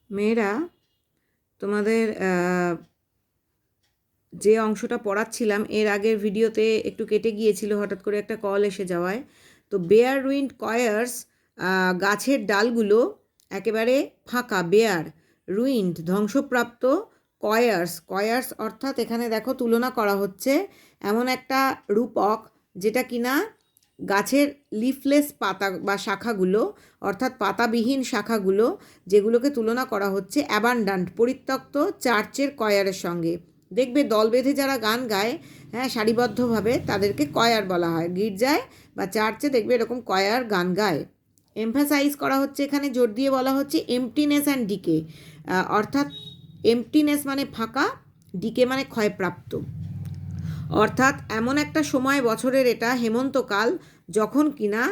মেয়েরা, তোমাদের যে অংশটা পড়াচ্ছিলাম এর আগের ভিডিওতে একটু কেটে গিয়েছিল হঠাৎ করে একটা কল এসে যাওয়ায়। তো বেয়ার রুইন্ড কয়ার্স, গাছের ডালগুলো একেবারে ফাঁকা, বেয়ার রুইন্ড ধ্বংসপ্রাপ্ত, কয়ার্স কয়ার্স অর্থাৎ এখানে দেখো তুলনা করা হচ্ছে এমন একটা রূপক যেটা কিনা গাছের লিফলেস পাতা বা শাখাগুলো, অর্থাৎ পাতাবিহীন শাখাগুলো, যেগুলোকে তুলনা করা হচ্ছে অ্যাবান্ডান্ট পরিত্যক্ত চার্চের কয়ারের সঙ্গে। দেখবে দল বেঁধে যারা গান গায়, হ্যাঁ, সারিবদ্ধভাবে, তাদেরকে কয়ার বলা হয়। গির্জায় বা চার্চে দেখবে এরকম কয়ার গান গায়। এমফাসাইজ করা হচ্ছে, এখানে জোর দিয়ে বলা হচ্ছে এমপ্টিনেস অ্যান্ড ডিকে, অর্থাৎ এমপ্টিনেস মানে ফাঁকা, ডিকে মানে ক্ষয়প্রাপ্ত। অর্থাৎ এমন একটা সময় বছরের, এটা হেমন্তকাল, যখন কিনা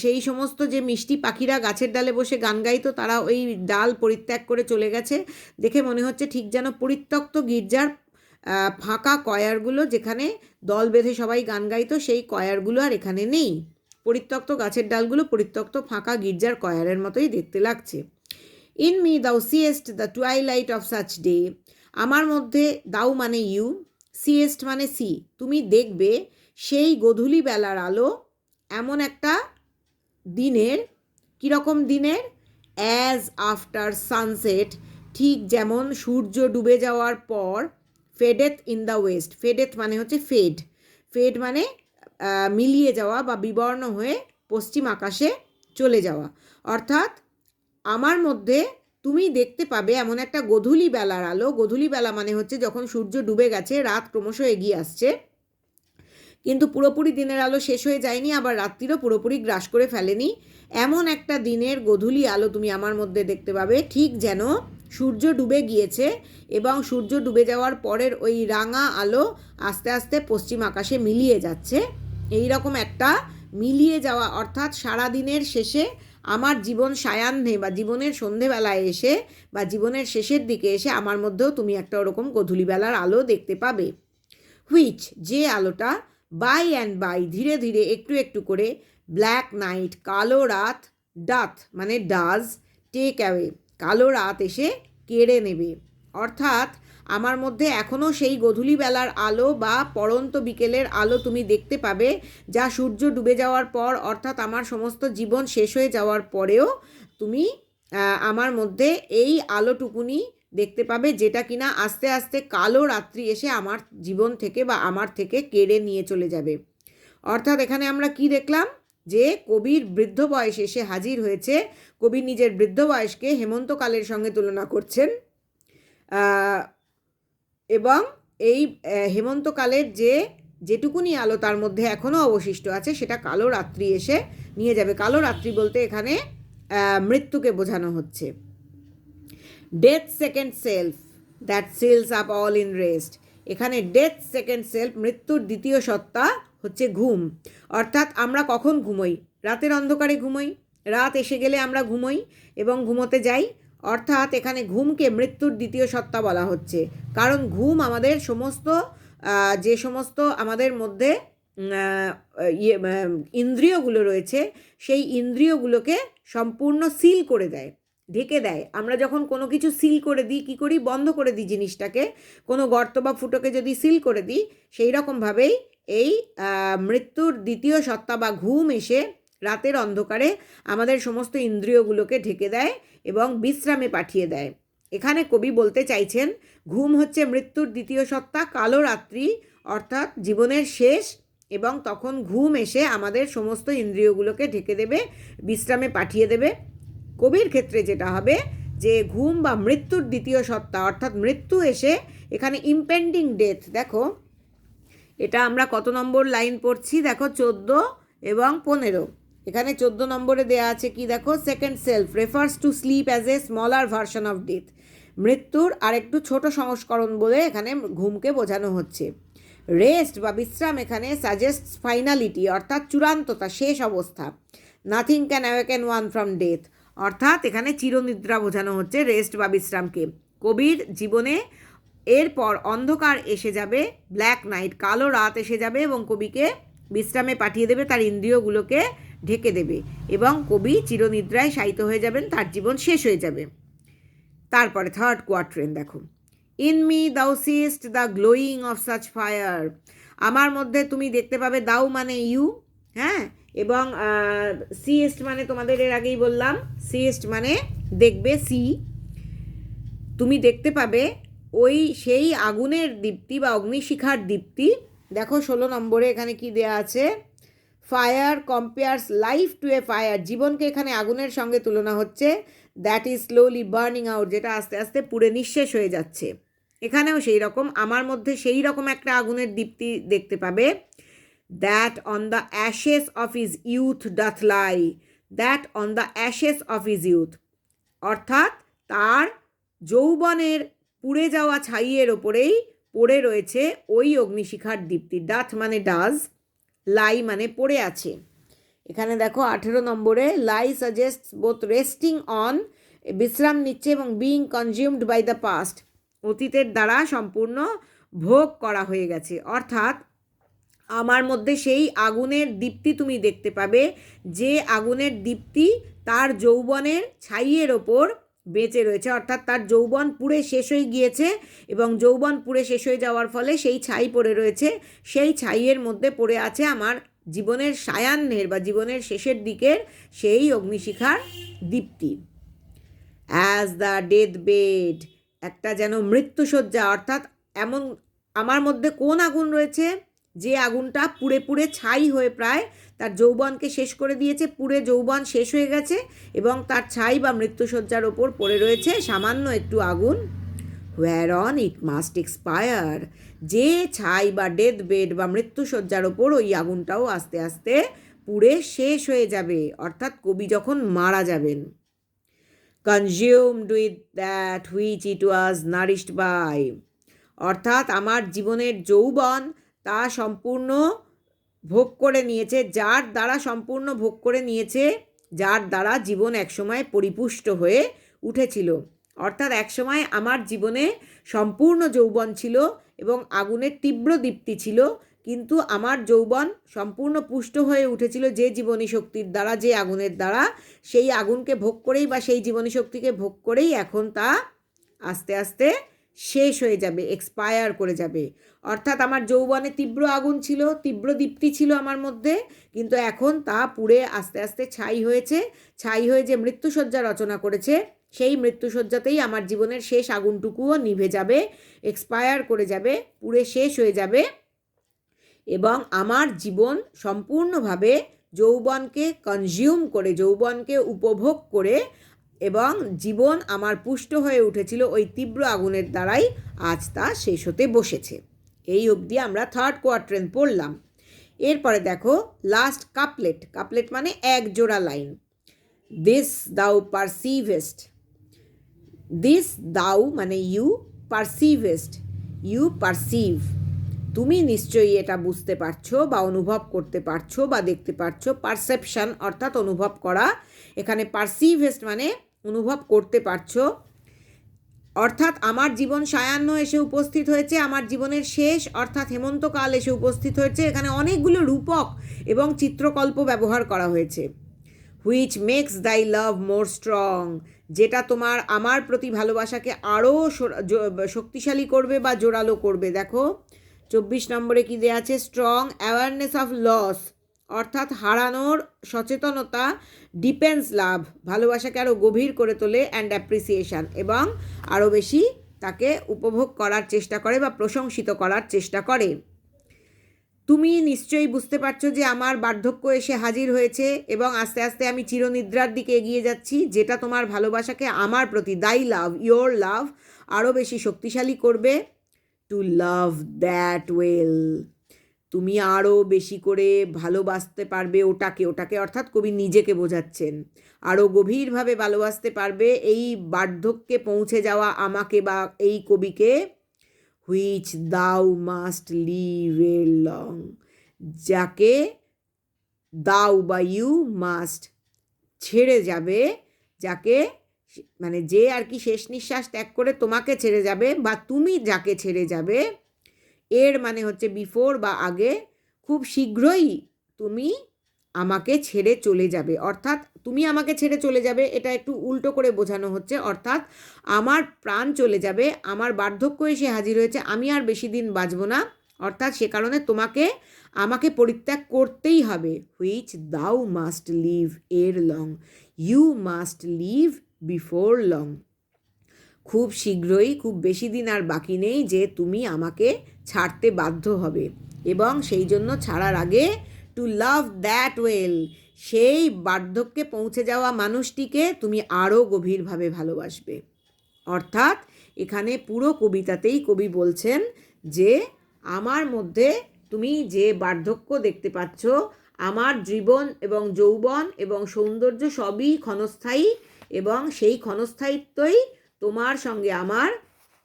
সেই সমস্ত যে মিষ্টি পাখিরা গাছের ডালে বসে গান গাইতো, তারা ওই ডাল পরিত্যাগ করে চলে গেছে। দেখে মনে হচ্ছে ঠিক যেন পরিত্যক্ত গির্জার ফাঁকা কয়ারগুলো, যেখানে দল বেঁধে সবাই গান গাইতো, সেই কয়ারগুলো আর এখানে নেই। পরিত্যক্ত গাছের ডালগুলো পরিত্যক্ত ফাঁকা গির্জার কয়ারের মতোই দেখতে লাগছে। ইন মি দাও siesta the twilight of such day, আমার মধ্যে, দাও মানে ইউ, সিয়েস্ট মানে সি, তুমি দেখবে সেই গধূলি বেলার আলো, এমন একটা দিনের, কীরকম দিনের, অ্যাজ আফটার সানসেট, ঠিক যেমন সূর্য ডুবে যাওয়ার পর, ফেডেথ ইন দ্য ওয়েস্ট, ফেডেথ মানে হচ্ছে ফেড, ফেড মানে মিলিয়ে যাওয়া বা বিবর্ণ হয়ে পশ্চিম আকাশে চলে যাওয়া। অর্থাৎ আমার মধ্যে তুমি দেখতে পাবে এমন একটা গধূলি বেলার আলো, গধূলি বেলা মানে হচ্ছে যখন সূর্য ডুবে গেছে, রাত ক্রমশ এগিয়ে আসছে, কিন্তু পুরোপুরি দিনের আলো শেষ হয়ে যায়নি, আবার রাত্রিরও পুরোপুরি গ্রাস করে ফেলেনি। এমন একটা দিনের গধূলি আলো তুমি আমার মধ্যে দেখতে পাবে, ঠিক যেন সূর্য ডুবে গিয়েছে এবং সূর্য ডুবে যাওয়ার পরের ওই রাঙা আলো আস্তে আস্তে পশ্চিম আকাশে মিলিয়ে যাচ্ছে। এই রকম একটা মিলিয়ে যাওয়া, অর্থাৎ সারা দিনের শেষে আমার জীবন সায়াহ্নে বা জীবনের সন্ধেবেলায় এসে বা জীবনের শেষের দিকে এসে আমার মধ্যেও তুমি একটা ওরকম গধূলিবেলার আলো দেখতে পাবে। হুইচ, যে আলোটা, বাই অ্যান্ড বাই, ধীরে ধীরে, একটু একটু করে, ব্ল্যাক নাইট, কালো রাত, ডাথ মানে ডাজ, টেক অ্যাওয়ে, কালো রাত এসে কেড়ে নেবে। অর্থাৎ আমার মধ্যে এখনও সেই গধূলি বেলার আলো বা পড়ন্ত বিকেলের আলো তুমি দেখতে পাবে, যা সূর্য ডুবে যাওয়ার পর, অর্থাৎ আমার সমস্ত জীবন শেষ হয়ে যাওয়ার পরেও তুমি আমার মধ্যে এই আলোটুকুনি দেখতে পাবে, যেটা কিনা আস্তে আস্তে কালো রাত্রি এসে আমার জীবন থেকে বা আমার থেকে কেড়ে নিয়ে চলে যাবে। অর্থাৎ এখানে আমরা কি দেখলাম, যে কবির বৃদ্ধ বয়স এসে হাজির হয়েছে। কবি নিজের বৃদ্ধ বয়সকে হেমন্তকালের সঙ্গে তুলনা করছেন, এবং এই হেমন্তকালের যেটুকুনি আলো তার মধ্যে এখনও অবশিষ্ট আছে, সেটা কালো রাত্রি এসে নিয়ে যাবে। কালো রাত্রি বলতে এখানে মৃত্যুকে বোঝানো হচ্ছে। Death second self that seals up all in rest, এখানে ডেথ সেকেন্ড সেলফ, মৃত্যুর দ্বিতীয় সত্তা হচ্ছে ঘুম। অর্থাৎ আমরা কখন ঘুমোই? রাতের অন্ধকারে ঘুমোই, রাত এসে গেলে আমরা ঘুমোই এবং ঘুমোতে যাই। অর্থাৎ এখানে ঘুমকে মৃত্যুর দ্বিতীয় সত্তা বলা হচ্ছে, কারণ ঘুম আমাদের সমস্ত যে সমস্ত আমাদের মধ্যে ইন্দ্রিয়গুলো রয়েছে, সেই ইন্দ্রিয়গুলোকে সম্পূর্ণ সিল করে দেয়, ঢেকে দেয়। আমরা যখন কোনো কিছু সিল করে দিই, কী করি? বন্ধ করে দিই জিনিসটাকে। কোনো গর্ত বা ফুটোকে যদি সিল করে দিই, সেই রকমভাবেই এই মৃত্যুর দ্বিতীয় সত্তা বা ঘুম এসে রাতের অন্ধকারে আমাদের সমস্ত ইন্দ্রিয়গুলোকে ঢেকে দেয় এবং বিশ্রামে পাঠিয়ে দেয়। এখানে কবি বলতে চাইছেন, ঘুম হচ্ছে মৃত্যুর দ্বিতীয় সত্তা, কালো রাত্রি অর্থাৎ জীবনের শেষ, এবং তখন ঘুম এসে আমাদের সমস্ত ইন্দ্রিয়গুলোকে ঢেকে দেবে, বিশ্রামে পাঠিয়ে দেবে। কবির ক্ষেত্রে যেটা হবে, যে ঘুম বা মৃত্যুর দ্বিতীয় সত্তা, অর্থাৎ মৃত্যু এসে এখানে ইম্পেন্ডিং ডেথ, দেখো এটা আমরা কত নম্বর লাইন পড়ছি, দেখো 14 এবং 15। এখানে 14 নম্বরে দেয়া আছে কি, দেখো, second self refers to sleep as a smaller version of death, মৃত্যুর আরেকটু ছোট সংস্করণ বলে এখানে ঘুমকে বোঝানো হচ্ছে। রেস্ট বা বিশ্রাম এখানে সাজেস্টস ফাইনালিটি, অর্থাৎ চূড়ান্ততা, শেষ অবস্থা। Nothing can awaken one from death, অর্থাৎ এখানে চিরনিদ্রা বোঝানো হচ্ছে রেস্ট বা বিশ্রামকে। কবির জীবনে এরপর অন্ধকার এসে যাবে, ব্ল্যাক নাইট, কালো রাত এসে যাবে এবং কবিকে বিশ্রামে পাঠিয়ে দেবে, তার ইন্দ্রিয়গুলোকে ঢেকে দেবে এবং কবি চিরনিদ্রায় শায়িত হয়ে যাবেন, তার জীবন শেষ হয়ে যাবে। তারপরে থার্ড কোয়াট্রেন দেখো, ইন মি দাও cyst the glowing of such fire, আমার মধ্যে তুমি দেখতে পাবে, দাও মানে ইউ, হ্যাঁ, এবং সিস্ট মানে তোমাদের এর আগেই বললাম, সিস্ট মানে দেখবে, সি, তুমি দেখতে পাবে ওই সেই আগুনের দীপ্তি বা অগ্নিশিখার দীপ্তি। দেখো 16 নম্বরে এখানে কি দেয়া আছে, fire compares life to A fire, জীবনকে এখানে আগুনের সঙ্গে তুলনা হচ্ছে, that is slowly burning out, যেটা আস্তে আস্তে পুড়ে নিঃশেষ হয়ে যাচ্ছে। এখানেও সেই রকম, আমার মধ্যে সেই রকম একটা আগুনের দীপ্তি দেখতে পাবে, that on the Ashes of his youth does lie, that on the Ashes of his youth, অর্থাৎ তার যৌবনের পুড়ে যাওয়া ছাইয়ের ওপরেই পড়ে রয়েছে ওই অগ্নিশিখার দীপ্তি। ডাথ মানে ডাজ, লাই মানে পড়ে আছে। এখানে দেখো 18 নম্বরে, lie suggests both resting on, বিশ্রাম নিচ্ছে, এবং being consumed by the past, অতীতের দ্বারা সম্পূর্ণ ভোগ করা হয়ে গেছে। অর্থাৎ আমার মধ্যে সেই আগুনের দীপ্তি তুমি দেখতে পাবে, যে আগুনের দীপ্তি তার যৌবনের ছাইয়ের ওপর বেঁচে রয়েছে, অর্থাৎ তার যৌবন পুড়ে শেষ হয়ে গিয়েছে, এবং যৌবন পুড়ে শেষ হয়ে যাওয়ার ফলে সেই ছাই পড়ে রয়েছে, সেই ছাইয়ের মধ্যে পড়ে আছে আমার জীবনের সায়াহ্নের বা জীবনের শেষের দিকের সেই অগ্নিশিখার দীপ্তি। অ্যাজ দ্য ডেথ বেড, একটা যেন মৃত্যুশয্যা, অর্থাৎ এমন আমার মধ্যে কোন আগুন রয়েছে, যে আগুনটা পুড়ে পুড়ে ছাই হয়ে প্রায় তার যৌবনকে শেষ করে দিয়েছে, পুড়ে যৌবন শেষ হয়ে গেছে, এবং তার ছাই বা মৃত্যুশয্যার ওপর পড়ে রয়েছে সামান্য একটু আগুন, হোয়ার অন ইট মাস্ট এক্সপায়ার, যে ছাই বা ডেথ বেড বা মৃত্যুশয্যার ওপর ওই আগুনটাও আস্তে আস্তে পুড়ে শেষ হয়ে যাবে, অর্থাৎ কবি যখন মারা যাবেন। Consumed with that which it was nourished by, অর্থাৎ আমার জীবনের যৌবন তা সম্পূর্ণ ভোগ করে নিয়েছে, যার দ্বারা সম্পূর্ণ ভোগ করে নিয়েছে, যার দ্বারা জীবন একসময় পরিপুষ্ট হয়ে উঠেছিল। অর্থাৎ একসময় আমার জীবনে সম্পূর্ণ যৌবন ছিল এবং আগুনের তীব্র দীপ্তি ছিল, কিন্তু আমার যৌবন সম্পূর্ণ পুষ্ট হয়ে উঠেছিল যে জীবনী শক্তির দ্বারা, যে আগুনের দ্বারা, সেই আগুনকে ভোগ করেই বা সেই জীবনী শক্তিকে ভোগ করেই এখন তা আস্তে আস্তে শেষ হয়ে যাবে, এক্সপায়ার করে যাবে। অর্থাৎ আমার যৌবনে তীব্র আগুন ছিল, তীব্র দীপ্তি ছিল আমার মধ্যে, কিন্তু এখন তা পুড়ে আস্তে আস্তে ছাই হয়েছে, ছাই হয়ে যে মৃত্যুশয্যা রচনা করেছে, সেই মৃত্যুশয্যাতেই আমার জীবনের শেষ আগুনটুকুও নিভে যাবে, এক্সপায়ার করে যাবে, পুড়ে শেষ হয়ে যাবে, এবং আমার জীবন সম্পূর্ণভাবে যৌবনকে কনজিউম করে, যৌবনকে উপভোগ করে, এবং জীবন আমার পুষ্ট হয়ে উঠেছিল ওই তীব্র আগুনের দ্বারাই, আজ তা শেষ হতে বসেছে। এই অবধি আমরা থার্ড কোয়াট্রেন পড়লাম। এরপরে দেখো লাস্ট কাপলেট, কাপলেট মানে এক জোড়া লাইন, দিস দাউ পারসিভেস্ট, দিস দাউ মানে ইউ, পারসিভেস্ট ইউ পারসিভ, তুমি নিশ্চয়ই এটা বুঝতে পারছো বা অনুভব করতে পারছো বা দেখতে পারছো, পারসেপশন অর্থাৎ অনুভব করা, এখানে পারসিভেস্ট মানে অনুভব করতে পারছো, অর্থাৎ আমার জীবন সায়াহ্ন এসে উপস্থিত হয়েছে, আমার জীবনের শেষ অর্থাৎ হেমন্তকাল এসে উপস্থিত হয়েছে। এখানে অনেকগুলো রূপক এবং চিত্রকল্প ব্যবহার করা হয়েছে। হুইচ মেক্স দাই লাভ মোর স্ট্রং, যেটা তোমার আমার প্রতি ভালোবাসাকে আরও শক্তিশালী করবে বা জোরালো করবে। দেখো 24 নম্বরে কী দেওয়া আছে, স্ট্রং অ্যাওয়ারনেস অফ লস, অর্থাৎ হারানোর সচেতনতা, ডিপেন্স লাভ, ভালোবাসাকে আরও গভীর করে তোলে, অ্যান্ড অ্যাপ্রিসিয়েশন, এবং আরও বেশি তাকে উপভোগ করার চেষ্টা করে বা প্রশংসিত করার চেষ্টা করে। তুমি নিশ্চয়ই বুঝতে পারছো যে আমার বার্ধক্য এসে হাজির হয়েছে এবং আস্তে আস্তে আমি চিরনিদ্রার দিকে এগিয়ে যাচ্ছি, যেটা তোমার ভালোবাসাকে আমার প্রতি, দাই লাভ, ইয়োর লাভ, আরও বেশি শক্তিশালী করবে। টু লাভ দ্যাট ওয়েল, তুমি আরও বেশি করে ভালোবাসতে পারবে ওটাকে, ওটাকে অর্থাৎ কবি নিজেকে বোঝাচ্ছেন, আরও গভীরভাবে ভালোবাসতে পারবে এই বার্ধক্যে পৌঁছে যাওয়া আমাকে বা এই কবিকে। Which thou must leave a long, যাকে দাউ বা ইউ মাস্ট ছেড়ে যাবে, যাকে মানে যে আর কি শেষ নিঃশ্বাস ত্যাগ করে তোমাকে ছেড়ে যাবে, বা তুমি যাকে ছেড়ে যাবে, এর মানে হচ্ছে বিফোর বা আগে, খুব শীঘ্রই তুমি আমাকে ছেড়ে চলে যাবে, অর্থাৎ তুমি আমাকে ছেড়ে চলে যাবে, এটা একটু উল্টো করে বোঝানো হচ্ছে। অর্থাৎ আমার প্রাণ চলে যাবে, আমার বার্ধক্য এসে হাজির হয়েছে, আমি আর বেশি দিন বাঁচব না, অর্থাৎ সে কারণে আমাকে পরিত্যাগ করতেই হবে। Which thou must leave ere long, you must leave before long. খুব শীঘ্রই, খুব বেশি দিন আর বাকি নেই যে তুমি আমাকে ছাড়তে বাধ্য হবে, এবং সেই জন্য ছাড়ার আগে টু লাভ দ্যাট ওয়েল, সেই বার্ধক্যে পৌঁছে যাওয়া মানুষটিকে তুমি আরও গভীরভাবে ভালোবাসবে। অর্থাৎ এখানে পুরো কবিতাতেই কবি বলছেন যে আমার মধ্যে তুমি যে বার্ধক্য দেখতে পাচ্ছ, আমার জীবন এবং যৌবন এবং সৌন্দর্য সবই ক্ষণস্থায়ী, এবং সেই ক্ষণস্থায়িত্বই তোমার সঙ্গে আমার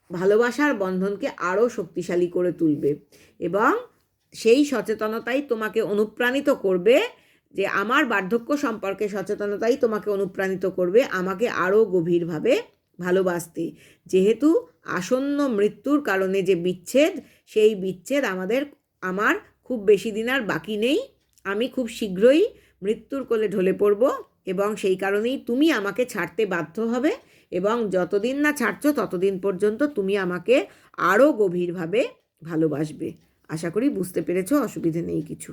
ভালোবাসার বন্ধনকে আরও শক্তিশালী করে তুলবে, এবং সেই সচেতনতাই তোমাকে অনুপ্রাণিত করবে, যে আমার বার্ধক্য সম্পর্কে সচেতনতাই তোমাকে অনুপ্রাণিত করবে আমাকে আরও গভীরভাবে ভালোবাসতে। যেহেতু আসন্ন মৃত্যুর কারণে যে বিচ্ছেদ, সেই বিচ্ছেদ আমার খুব বেশি দিন আর বাকি নেই, আমি খুব শীঘ্রই মৃত্যুর কোলে ঢলে পড়ব, এবং সেই কারণেই তুমি আমাকে ছাড়তে বাধ্য হবে, এবং যতদিন না ছাড়ছো ততদিন পর্যন্ত তুমি আমাকে আরও গভীরভাবে ভালোবাসবে। আশা করি বুঝতে পেরেছো, অসুবিধে নেই কিছু।